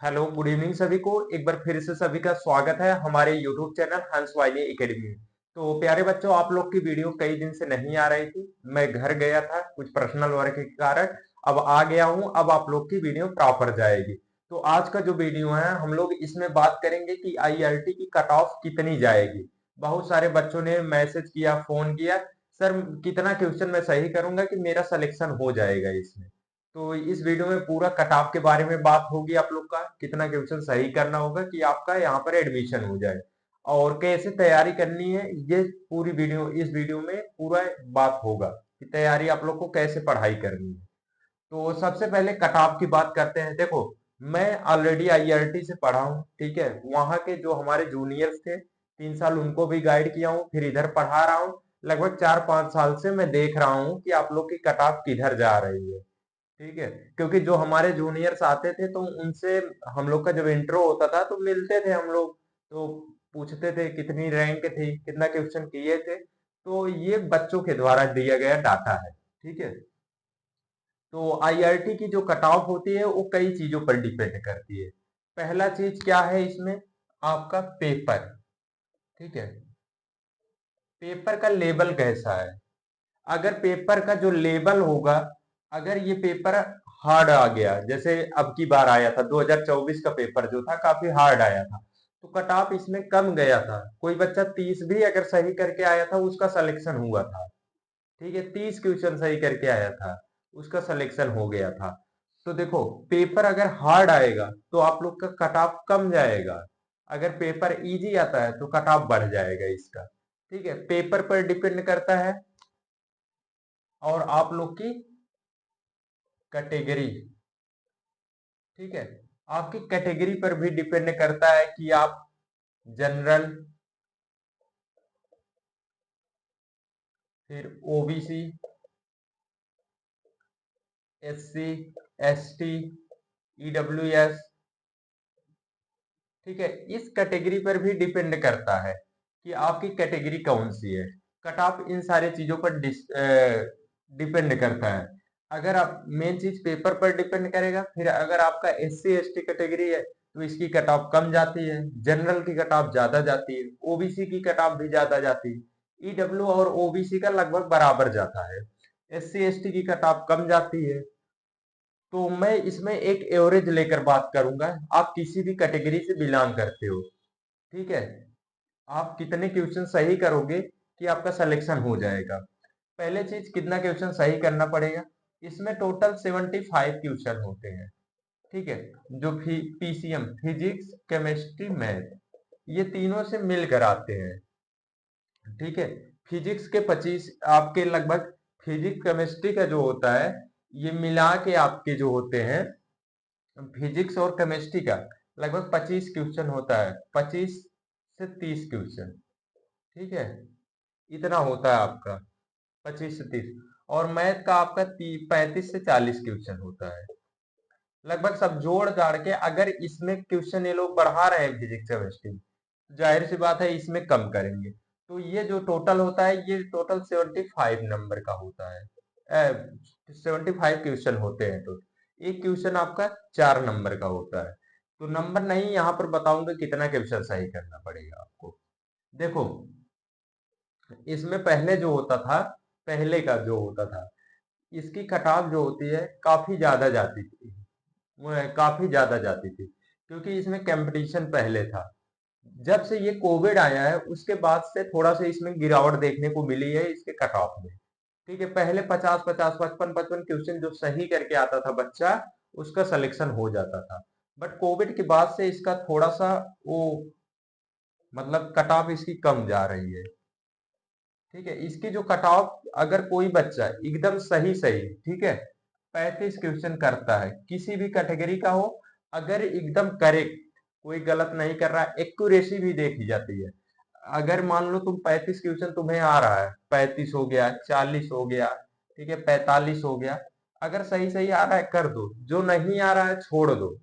Hello good evening सभी को। एक बार फिर से सभी का स्वागत है हमारे यूट्यूब चैनल हंस वाइली एकेडमी में। तो प्यारे बच्चों, आप लोग की वीडियो कई दिन से नहीं आ रही थी। मैं घर गया था कुछ पर्सनल वर्क के कारण। अब आ गया हूं। अब आप लोग की वीडियो प्रॉपर जाएगी। तो आज का जो वीडियो है हम लोग इसमें बात करेंगे कि आईआरटी की कट ऑफ कितनी जाएगी। बहुत सारे बच्चों ने मैसेज किया, फोन किया, सर कितना क्वेश्चन मैं सही करूंगा कि मेरा सिलेक्शन हो जाएगा इसमें। तो इस वीडियो में पूरा कटाव के बारे में बात होगी। आप लोग का कितना क्वेश्चन सही करना होगा कि आपका यहाँ पर एडमिशन हो जाए और कैसे तैयारी करनी है, ये पूरी वीडियो इस वीडियो में पूरा बात होगा कि तैयारी आप लोग को कैसे पढ़ाई करनी है। तो सबसे पहले कटाव की बात करते हैं। देखो, मैं ऑलरेडी आईआरटी से पढ़ा हूँ, ठीक है। वहां के जो हमारे जूनियर्स थे 3 साल उनको भी गाइड किया हूँ, फिर इधर पढ़ा रहा हूँ। लगभग 4-5 साल से मैं देख रहा हूँ कि आप लोग की कटाव किधर जा रही है, ठीक है। क्योंकि जो हमारे जूनियर्स आते थे तो उनसे हम लोग का जब इंट्रो होता था तो मिलते थे हम लोग। तो पूछते थे कितनी रैंक थी, कितना क्वेश्चन किए थे। तो ये बच्चों के द्वारा दिया गया डाटा है, ठीक है। तो आईआरटी की जो कट ऑफ होती है वो कई चीजों पर डिपेंड करती है। पहला चीज क्या है इसमें, आपका पेपर, ठीक है। पेपर का लेवल कैसा है। अगर पेपर का जो लेवल होगा, अगर ये पेपर हार्ड आ गया, जैसे अब की बार आया था 2024 का पेपर जो था काफी हार्ड आया था, तो कट ऑफ इसमें कम गया था। कोई बच्चा 30 भी अगर सही करके आया था उसका सिलेक्शन हुआ था, ठीक है। 30 क्वेश्चन सही करके आया था, उसका सिलेक्शन हो गया था। तो देखो, पेपर अगर हार्ड आएगा तो आप लोग का कट ऑफ कम जाएगा। अगर पेपर इजी आता है तो कट ऑफ बढ़ जाएगा इसका, ठीक है। पेपर पर डिपेंड करता है और आप लोग की कैटेगरी, ठीक है। आपकी कैटेगरी पर भी डिपेंड करता है कि आप जनरल, फिर ओबीसी, एससी, एसटी, ईडब्ल्यूएस, ठीक है। इस कैटेगरी पर भी डिपेंड करता है कि आपकी कैटेगरी कौन सी है। कट ऑफ इन सारे चीजों पर डिपेंड करता है। अगर आप मेन चीज पेपर पर डिपेंड करेगा। फिर अगर आपका एससी एसटी कैटेगरी है तो इसकी कट ऑफ कम जाती है, जनरल की कट ऑफ ज्यादा जाती है, ओबीसी की कट ऑफ भी ज्यादा जाती है, ईडब्ल्यू और ओबीसी का लगभग बराबर जाता है, एससी एसटी की कट ऑफ कम जाती है। तो मैं इसमें एक एवरेज लेकर बात करूंगा। आप किसी भी कैटेगरी से बिलोंग करते हो, ठीक है। आप कितने क्वेश्चन सही करोगे कि आपका सिलेक्शन हो जाएगा। पहले चीज, कितना क्वेश्चन सही करना पड़ेगा। इसमें टोटल 75 क्वेश्चन होते हैं, ठीक है। जो पीसीएम, फिजिक्स केमिस्ट्री मैथ, ये तीनों से मिलकर आते हैं, ठीक है। फिजिक्स के 25 आपके लगभग, फिजिक्स केमिस्ट्री का जो होता है ये मिला के आपके जो होते हैं, फिजिक्स और केमिस्ट्री का लगभग 25 क्वेश्चन होता है, 25 से 30 क्वेश्चन, ठीक है। इतना होता है आपका 25 से 30। और मैथ का आपका 35 से 40 क्वेश्चन होता है। लगभग सब जोड़ जाड़ के अगर इसमें क्वेश्चन ये लोग बढ़ा रहे हैं फिजिक्स केमिस्ट्री, जाहिर सी बात है इसमें कम करेंगे। तो ये जो टोटल होता है ये टोटल 75 नंबर का होता है। 75 क्वेश्चन होते हैं। तो एक क्वेश्चन आपका 4 नंबर का होता है। तो नंबर नहीं यहाँ पर बताऊंगा कितना क्वेश्चन सही करना पड़ेगा आपको। देखो, इसमें पहले जो होता था, पहले का जो होता था, इसकी कटाव जो होती है काफी ज्यादा जाती थी, वो काफी ज्यादा जाती थी, क्योंकि इसमें कंपटीशन पहले था। जब से ये कोविड आया है उसके बाद से थोड़ा सा इसमें गिरावट देखने को मिली है इसके कट ऑफ में, ठीक है। पहले 50-50, 55-55 क्वेश्चन जो सही करके आता था बच्चा, उसका सिलेक्शन हो जाता था। बट कोविड के बाद से इसका थोड़ा सा वो, मतलब कट ऑफ इसकी कम जा रही है, ठीक है। इसकी जो कट ऑफ, अगर कोई बच्चा एकदम सही सही, ठीक है, 35 क्वेश्चन करता है किसी भी कैटेगरी का हो, अगर एकदम करेक्ट, कोई गलत नहीं कर रहा है, एक्यूरेसी भी देखी जाती है। अगर मान लो तुम 35 क्वेश्चन तुम्हें आ रहा है, 35 हो गया, 40 हो गया, ठीक है, 45 हो गया, अगर सही सही आ रहा है कर दो, जो नहीं आ रहा है छोड़ दो।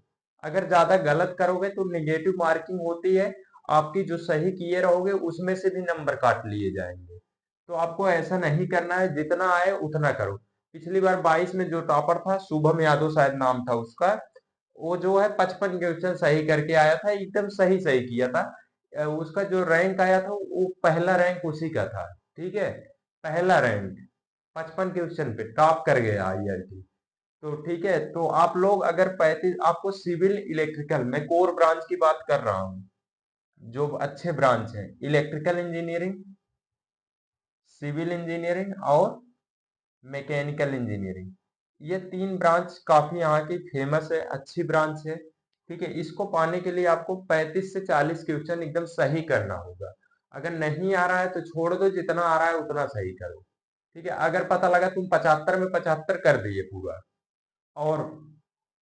अगर ज्यादा गलत करोगे तो निगेटिव मार्किंग होती है, आपकी जो सही किए रहोगे उसमें से भी नंबर काट लिए जाएंगे। तो आपको ऐसा नहीं करना है, जितना आए उतना करो। पिछली बार 22 में जो टॉपर था, शुभम यादव शायद नाम था उसका, वो जो है 55 क्वेश्चन सही करके आया था, एकदम सही सही किया था। उसका जो रैंक आया था वो पहला रैंक उसी का था। ठीक है, पहला रैंक 55 क्वेश्चन पे टॉप कर गया आईआईटी। तो ठीक है, तो आप लोग अगर 35 आपको सिविल इलेक्ट्रिकल, मैं कोर ब्रांच की बात कर रहा हूँ, जो अच्छे ब्रांच है, इलेक्ट्रिकल इंजीनियरिंग, सिविल इंजीनियरिंग और मैकेनिकल इंजीनियरिंग, ये तीन ब्रांच काफी यहाँ की फेमस है, अच्छी ब्रांच है। ठीक है, इसको पाने के लिए आपको 35 से 40 क्वेश्चन एकदम सही करना होगा। अगर नहीं आ रहा है तो छोड़ दो, जितना आ रहा है उतना सही करो। ठीक है, अगर पता लगा तुम 75 में 75 कर दिए पूरा, और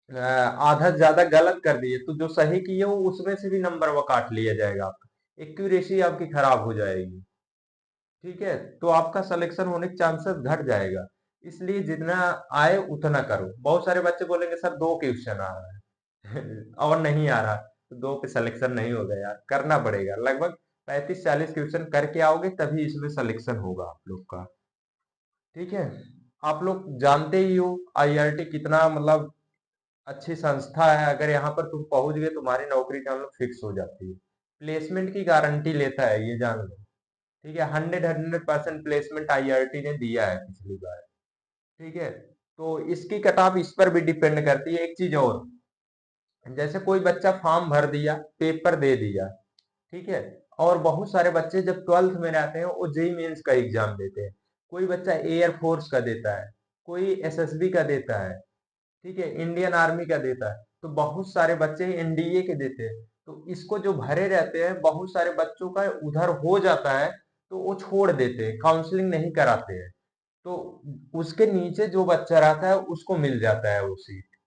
आधा ज्यादा गलत कर दिए, तो जो सही किए हो उसमें से भी नंबर वो काट लिया जाएगा आपका, एक्यूरेसी आपकी खराब हो जाएगी। ठीक है, तो आपका सिलेक्शन होने के चांसेस घट जाएगा। इसलिए जितना आए उतना करो। बहुत सारे बच्चे बोलेंगे सर 2 क्वेश्चन आ रहा है और नहीं आ रहा, तो 2 पे सिलेक्शन नहीं होगा यार, करना पड़ेगा। लगभग 35-40 क्वेश्चन करके आओगे तभी इसमें सिलेक्शन होगा आप लोग का। ठीक है, आप लोग जानते ही हो आईआईटी कितना मतलब अच्छी संस्था है। अगर यहाँ पर तुम पहुंच गए, तुम्हारी नौकरी जान लो फिक्स हो जाती है। प्लेसमेंट की गारंटी लेता है, ये जान लो। ठीक है, 100% प्लेसमेंट आईआईटी ने दिया है पिछली बार। ठीक है, तो इसकी कट ऑफ इस पर भी डिपेंड करती है। एक चीज और, जैसे कोई बच्चा फॉर्म भर दिया, पेपर दे दिया, ठीक है, और बहुत सारे बच्चे जब 12th में रहते हैं वो जेई मेंस का एग्जाम देते हैं। कोई बच्चा एयरफोर्स का देता है, कोई एसएसबी का देता है, ठीक है, इंडियन आर्मी का देता है, तो बहुत सारे बच्चे एनडीए के देते हैं। तो इसको जो भरे रहते हैं, बहुत सारे बच्चों का उधर हो जाता है, तो वो छोड़ देते हैं, काउंसलिंग नहीं कराते हैं। तो उसके नीचे जो बच्चा रहता है उसको मिल जाता है वो सीट।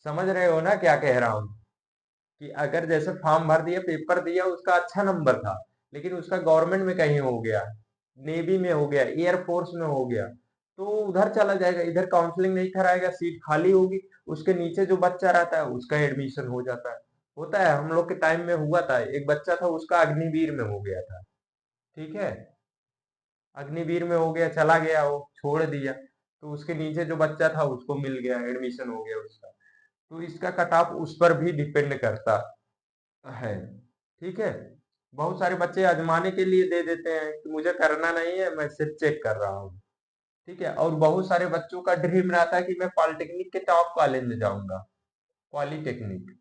समझ रहे हो ना क्या कह रहा हूँ? कि अगर जैसे फॉर्म भर दिया, पेपर दिया, उसका अच्छा नंबर था, लेकिन उसका गवर्नमेंट में कहीं हो गया, नेवी में हो गया, एयरफोर्स में हो गया, तो वो उधर चला जाएगा, इधर काउंसलिंग नहीं कराएगा, सीट खाली होगी। उसके नीचे जो बच्चा रहता है उसका एडमिशन हो जाता है। होता है, हम लोग के टाइम में हुआ था, एक बच्चा था उसका अग्निवीर में हो गया था। ठीक है, अग्निवीर में हो गया, चला गया, वो छोड़ दिया, तो उसके नीचे जो बच्चा था उसको मिल गया, एडमिशन हो गया उसका। तो इसका कट ऑफ उस पर भी डिपेंड करता है। ठीक है, बहुत सारे बच्चे आजमाने के लिए दे देते हैं कि मुझे करना नहीं है, मैं सिर्फ चेक कर रहा हूँ। ठीक है, और बहुत सारे बच्चों का ड्रीम रहता है कि मैं पॉलिटेक्निक के टॉप कॉलेज में जाऊंगा, पॉलिटेक्निक,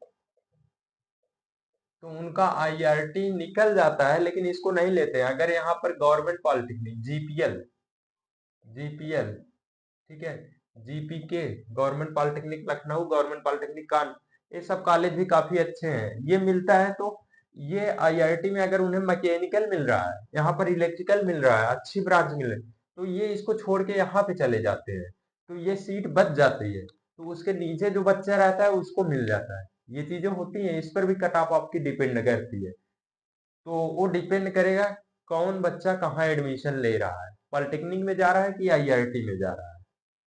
तो उनका आईआरटी निकल जाता है, लेकिन इसको नहीं लेते हैं। अगर यहाँ पर गवर्नमेंट पॉलिटेक्निक, जीपीएल, जीपीएल, ठीक है, GPK, government polytechnic Lucknow, government polytechnic कान, ये सब कॉलेज भी काफी अच्छे हैं, ये मिलता है। तो ये आईआईटी में अगर उन्हें मैकेनिकल मिल रहा है, यहाँ पर इलेक्ट्रिकल मिल रहा है, अच्छी ब्रांच मिल रही है, तो ये इसको छोड़ के यहाँ पे चले जाते हैं, तो ये सीट बच जाती है। तो उसके नीचे जो बच्चा रहता है उसको मिल जाता है। ये चीजें होती हैं, इस पर भी कट ऑफ आपकी डिपेंड करती है। तो वो डिपेंड करेगा कौन बच्चा कहाँ एडमिशन ले रहा है, पॉलिटेक्निक में जा रहा है कि आईआईटी में जा रहा है।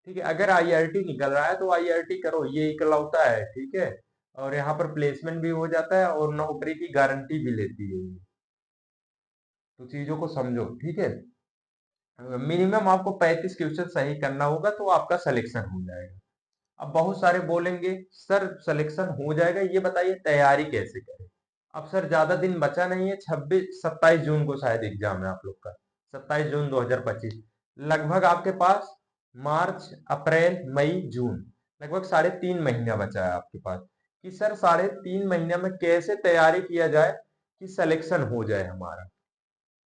ठीक है, अगर आईआईटी निकल रहा है तो आईआईटी करो, ये इकलौता है। ठीक है, और यहाँ पर प्लेसमेंट भी हो जाता है और नौकरी की गारंटी भी लेती है ये। तो चीजों को समझो। ठीक है, मिनिमम आपको 35 क्वेश्चन सही करना होगा तो आपका सिलेक्शन हो जाएगा। अब बहुत सारे बोलेंगे सर सिलेक्शन हो जाएगा, ये बताइए तैयारी कैसे करें। अब सर ज्यादा दिन बचा नहीं है, 26-27 जून को शायद एग्जाम है आप लोग का, 27 जून 2025। लगभग आपके पास मार्च, अप्रैल, मई, जून, लगभग 3.5 महीना बचा है आपके पास। कि सर 3.5 महीने में कैसे तैयारी किया जाए कि सिलेक्शन हो जाए हमारा।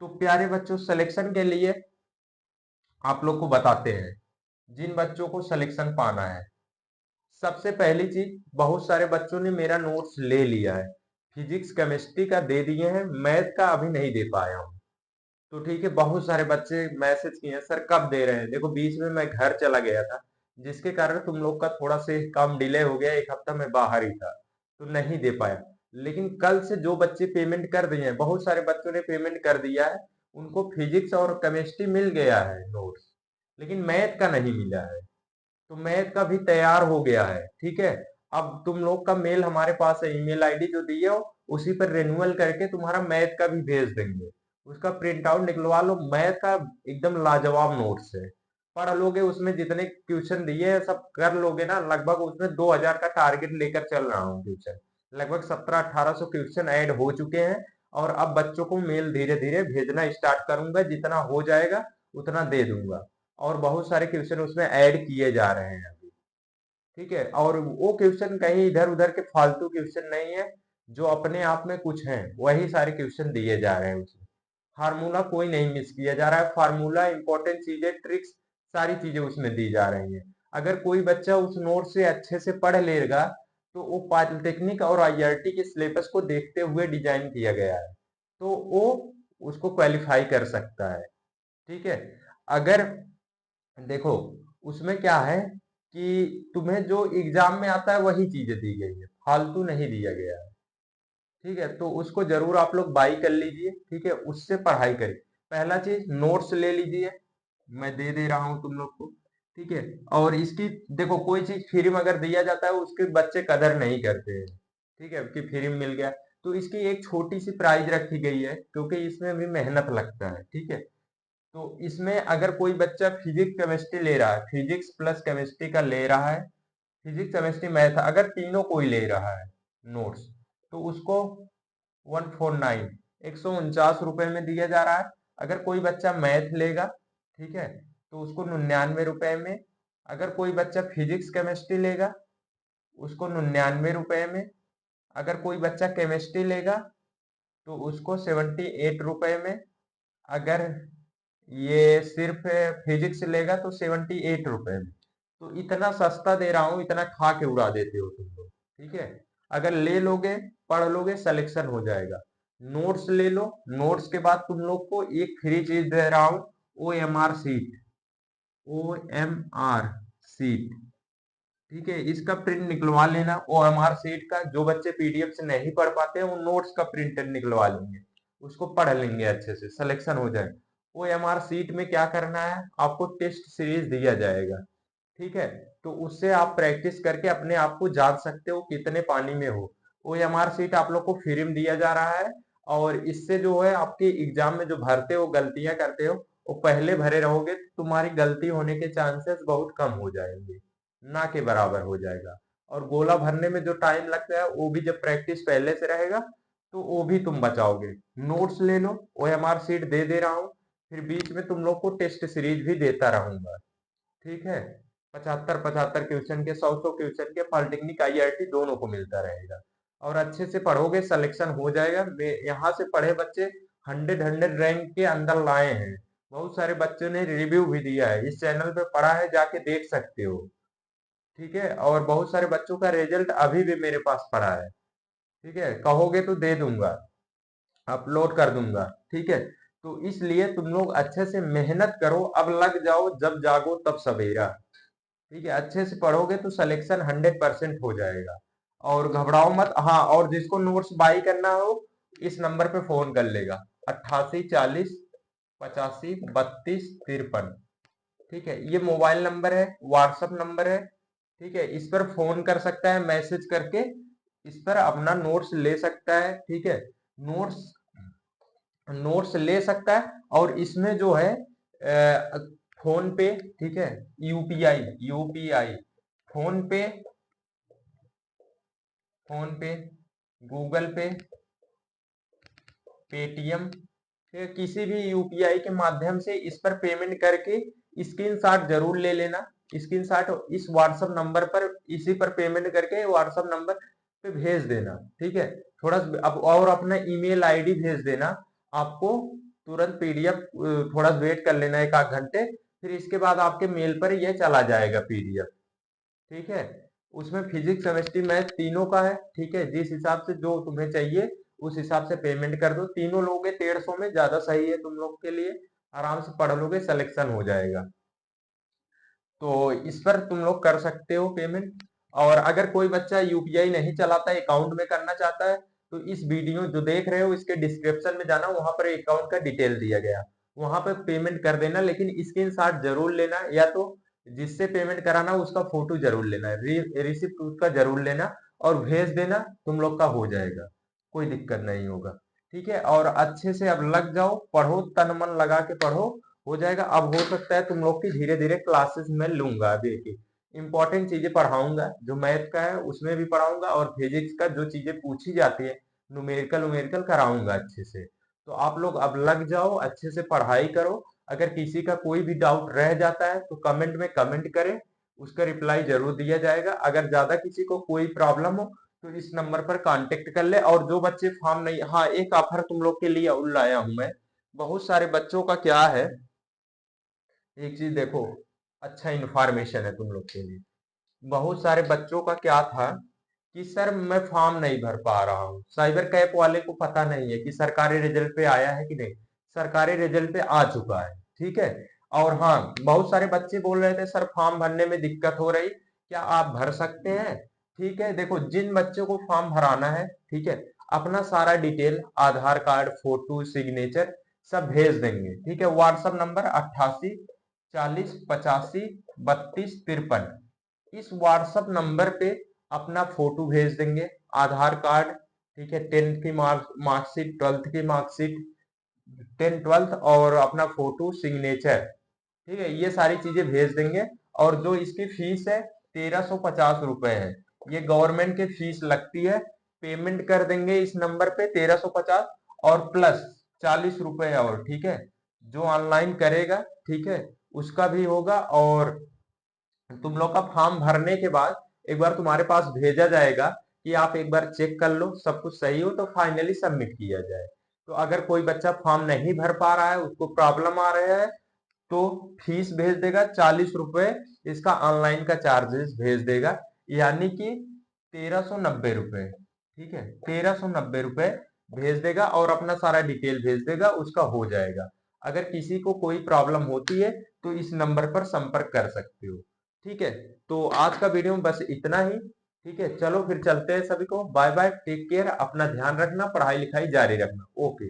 तो प्यारे बच्चों, सिलेक्शन के लिए आप लोग को बताते हैं, जिन बच्चों को सिलेक्शन पाना है, सबसे पहली चीज, बहुत सारे बच्चों ने मेरा नोट्स ले लिया है, फिजिक्स केमिस्ट्री का दे दिए हैं, मैथ का अभी नहीं दे पाया हूँ। तो ठीक है, बहुत सारे बच्चे मैसेज किए हैं सर कब दे रहे हैं। देखो बीच में मैं घर चला गया था, जिसके कारण तुम लोग का थोड़ा से काम डिले हो गया, एक हफ्ता मैं बाहर ही था, तो नहीं दे पाया। लेकिन कल से जो बच्चे पेमेंट कर दिए हैं, बहुत सारे बच्चों ने पेमेंट कर दिया है, उनको फिजिक्स और केमिस्ट्री मिल गया है नोट्स, लेकिन मैथ का नहीं मिला है। तो मैथ का भी तैयार हो गया है। ठीक है, अब तुम लोग का मेल हमारे पास है, ईमेल आईडी जो दी है उसी पर रिन्यूअल करके तुम्हारा मैथ का भी भेज देंगे। उसका प्रिंट आउट निकलवा लो, मैथ का एकदम लाजवाब नोट्स है। पढ़ लोगे, उसमें जितने क्वेश्चन दिए हैं सब कर लोगे ना, लगभग उसमें 2000 का टारगेट लेकर चल रहा हूँ ट्यूशन। लगभग 1700-1800 क्वेश्चन ऐड हो चुके हैं, और अब बच्चों को मेल धीरे धीरे भेजना स्टार्ट करूंगा, जितना हो जाएगा उतना दे दूंगा। और बहुत सारे क्वेश्चन उसमें ऐड किए जा रहे हैं अभी। ठीक है, और वो क्वेश्चन कहीं इधर उधर के फालतू क्वेश्चन नहीं है, जो अपने आप में कुछ हैं, वही सारे क्वेश्चन दिए जा रहे हैं उसमें। फार्मूला कोई नहीं मिस किया जा रहा है, फार्मूला इंपॉर्टेंट चीजें, ट्रिक्स, सारी चीजें उसमें दी जा रही हैं। अगर कोई बच्चा उस नोट से अच्छे से पढ़ लेगा, तो वो पॉलिटेक्निक और आईआईटी के सिलेबस को देखते हुए डिजाइन किया गया है, तो वो उसको क्वालिफाई कर सकता है। ठीक है, अगर देखो उसमें क्या है कि तुम्हें जो एग्जाम में आता है वही चीजें दी गई है, फालतू नहीं दिया गया है। ठीक है, तो उसको जरूर आप लोग बाई कर लीजिए। ठीक है, उससे पढ़ाई करिए। पहला चीज नोट्स ले लीजिए, मैं दे दे रहा हूँ तुम लोग को। ठीक है, और इसकी देखो, कोई चीज फ्री में अगर दिया जाता है उसके बच्चे कदर नहीं करते हैं। ठीक है, कि फ्री में मिल गया, तो इसकी एक छोटी सी प्राइज रखी गई है, क्योंकि इसमें भी मेहनत लगता है। ठीक है, तो इसमें अगर कोई बच्चा फिजिक्स केमिस्ट्री ले रहा है, फिजिक्स प्लस केमिस्ट्री का ले रहा है, फिजिक्स केमिस्ट्री मैथ अगर तीनों कोई ले रहा है नोट्स, तो उसको 149, 149 रुपए में दिया जा रहा है। अगर कोई बच्चा मैथ लेगा, ठीक है, तो उसको 99 रुपए में। अगर कोई बच्चा फिजिक्स केमिस्ट्री लेगा, उसको 99 रुपए में। अगर कोई बच्चा केमिस्ट्री लेगा, तो उसको 78 रुपए में। अगर ये सिर्फ फिजिक्स लेगा तो 78 रुपए में। तो इतना सस्ता दे रहा हूँ, इतना खा के उड़ा देते हो तुम लोग। ठीक है, अगर ले लोगे, पढ़ लोगे, सिलेक्शन हो जाएगा। नोट्स ले लो, नोट्स के बाद तुम लोग को एक फ्री चीज दे रहा हूँ, O M R sheet. O M R sheet, ठीक है, इसका प्रिंट निकलवा लेना। ओ एम आर सीट का जो बच्चे पीडीएफ से नहीं पढ़ पाते हैं, वो नोट्स का प्रिंट निकलवा लेंगे, उसको पढ़ लेंगे अच्छे से, सिलेक्शन हो जाए। ओ एम आर सीट में क्या करना है, आपको टेस्ट सीरीज दिया जाएगा। ठीक है, तो उससे आप प्रैक्टिस करके अपने आप को जान सकते हो कितने पानी में हो। ओ एम आर सीट आप लोग को फ्री में दिया जा रहा है, और इससे जो है आपके एग्जाम में जो भरते हो, गलतियां करते हो, वो पहले भरे रहोगे तो तुम्हारी गलती होने के चांसेस बहुत कम हो जाएंगे, ना के बराबर हो जाएगा। और गोला भरने में जो टाइम लगता है, वो भी जब प्रैक्टिस पहले से रहेगा, तो वो भी तुम बचाओगे। नोट्स ले लो, ओएमआर शीट दे दे रहा हूँ, फिर बीच में तुम लोग को टेस्ट सीरीज भी देता रहूंगा। ठीक है, 75-75 क्वेश्चन के, 100-100 क्वेश्चन के, पॉलिटेक्निक आईआईटी दोनों को मिलता रहेगा। और अच्छे से पढ़ोगे, सिलेक्शन हो जाएगा। यहाँ से पढ़े बच्चे 100 रैंक के अंदर लाए हैं। बहुत सारे बच्चों ने रिव्यू भी दिया है, इस चैनल पे पढ़ा है, जाके देख सकते हो। ठीक है, और बहुत सारे बच्चों का रिजल्ट अभी भी मेरे पास पड़ा है। ठीक है, कहोगे तो दे दूंगा, अपलोड कर दूंगा। ठीक है, तो इसलिए तुम लोग अच्छे से मेहनत करो, अब लग जाओ, जब जागो तब सवेरा। ठीक है, अच्छे से पढ़ोगे तो सिलेक्शन 100% हो जाएगा। और घबराओ मत। हाँ, और जिसको नोट्स बाई करना हो, इस नंबर पे फोन कर लेगा, 88 40 85 32 53। ठीक है, ये मोबाइल नंबर है, व्हाट्सएप नंबर है। ठीक है, इस पर फोन कर सकता है, मैसेज करके इस पर अपना नोट्स ले सकता है। ठीक है, नोट्स नोट्स ले सकता है। और इसमें जो है फोन पे, ठीक है, यूपीआई यूपीआई, फोन पे, फोन पे, गूगल पे, पेटीएम, किसी भी यूपीआई के माध्यम से इस पर पेमेंट करके स्क्रीनशॉट जरूर ले लेना। स्क्रीनशॉट इस व्हाट्सएप नंबर पर, इसी पर पेमेंट करके व्हाट्सएप नंबर पे भेज देना। ठीक है, थोड़ा अब और अपना ईमेल आईडी भेज देना। आपको तुरंत पीडीएफ, थोड़ा वेट कर लेना 1 आध घंटे, फिर इसके बाद आपके मेल पर यह चला जाएगा पीडीएफ। ठीक है, उसमें फिजिक्स केमिस्ट्री मैथ तीनों का है। ठीक है, जिस हिसाब से जो तुम्हें चाहिए उस हिसाब से पेमेंट कर दो। तीनों लोगे 150 में, ज्यादा सही है तुम लोग के लिए। आराम से पढ़ लोगे, सिलेक्शन हो जाएगा। तो इस पर तुम लोग कर सकते हो पेमेंट। और अगर कोई बच्चा यूपीआई नहीं चलाता, अकाउंट में करना चाहता है, तो इस वीडियो जो देख रहे हो इसके डिस्क्रिप्शन में जाना, वहां पर अकाउंट का डिटेल दिया गया, वहां पर पेमेंट कर देना। लेकिन स्क्रीनशॉट जरूर लेना, या तो जिससे पेमेंट कराना उसका फोटो जरूर लेना, रिसिप्ट उसका जरूर लेना, और भेज देना। तुम लोग का हो जाएगा, कोई दिक्कत नहीं होगा। ठीक है, और अच्छे से अब लग जाओ, पढ़ो, तन मन लगा के पढ़ो, हो जाएगा। अब हो सकता है तुम लोग की धीरे धीरे क्लासेस में लूंगा, देखिए इंपॉर्टेंट चीजें पढ़ाऊंगा, जो मैथ का है उसमें भी पढ़ाऊंगा, और फिजिक्स का जो चीजें पूछी जाती है न्यूमेरिकल उमेरिकल कराऊंगा अच्छे से। तो आप लोग अब लग जाओ, अच्छे से पढ़ाई करो। अगर किसी का कोई भी डाउट रह जाता है तो कमेंट में कमेंट करें, उसका रिप्लाई जरूर दिया जाएगा। अगर ज्यादा किसी को कोई प्रॉब्लम हो तो इस नंबर पर कांटेक्ट कर ले। और जो बच्चे फॉर्म नहीं, हाँ एक ऑफर तुम लोग के लिए और लाया हूं मैं। बहुत सारे बच्चों का क्या है, एक चीज देखो, अच्छा इंफॉर्मेशन है तुम लोग के लिए। बहुत सारे बच्चों का क्या था कि सर मैं फॉर्म नहीं भर पा रहा हूँ, साइबर कैफ वाले को पता नहीं है कि सरकारी रिजल्ट पे आया है कि नहीं। सरकारी रिजल्ट पे आ चुका है, ठीक है। और हाँ, बहुत सारे बच्चे बोल रहे थे सर फॉर्म भरने में दिक्कत हो रही, क्या आप भर सकते हैं? ठीक है, देखो जिन बच्चों को फॉर्म भराना है, ठीक है, अपना सारा डिटेल, आधार कार्ड, फोटो, सिग्नेचर सब भेज देंगे, ठीक है। WhatsApp number 88 40 85 32 53। इस व्हाट्सएप नंबर पे अपना फोटो भेज देंगे, आधार कार्ड, ठीक है, 10th की मार्कशीट, 12th की मार्कशीट, 10 12th, और अपना फोटो, सिग्नेचर, ठीक है, ये सारी चीजें भेज देंगे। और जो इसकी फीस है 1350 रुपए है, ये गवर्नमेंट की फीस लगती है। पेमेंट कर देंगे इस नंबर पे 1350, और प्लस 40 रुपए और, ठीक है। जो ऑनलाइन करेगा, ठीक है, उसका भी होगा। और तुम लोग का फॉर्म भरने के बाद एक बार तुम्हारे पास भेजा जाएगा कि आप एक बार चेक कर लो, सब कुछ सही हो तो फाइनली सबमिट किया जाए। तो अगर कोई बच्चा फॉर्म नहीं भर पा रहा है, उसको प्रॉब्लम आ रहा है, तो फीस भेज देगा 40 रुपए, इसका ऑनलाइन का चार्जेस भेज देगा, यानी कि 1390 रुपए, ठीक है, 1390 रुपए भेज देगा और अपना सारा डिटेल भेज देगा, उसका हो जाएगा। अगर किसी को कोई प्रॉब्लम होती है तो इस नंबर पर संपर्क कर सकते हो, ठीक है। तो आज का वीडियो में बस इतना ही, ठीक है। चलो फिर चलते हैं, सभी को बाय बाय, टेक केयर, अपना ध्यान रखना, पढ़ाई लिखाई जारी रखना, ओके।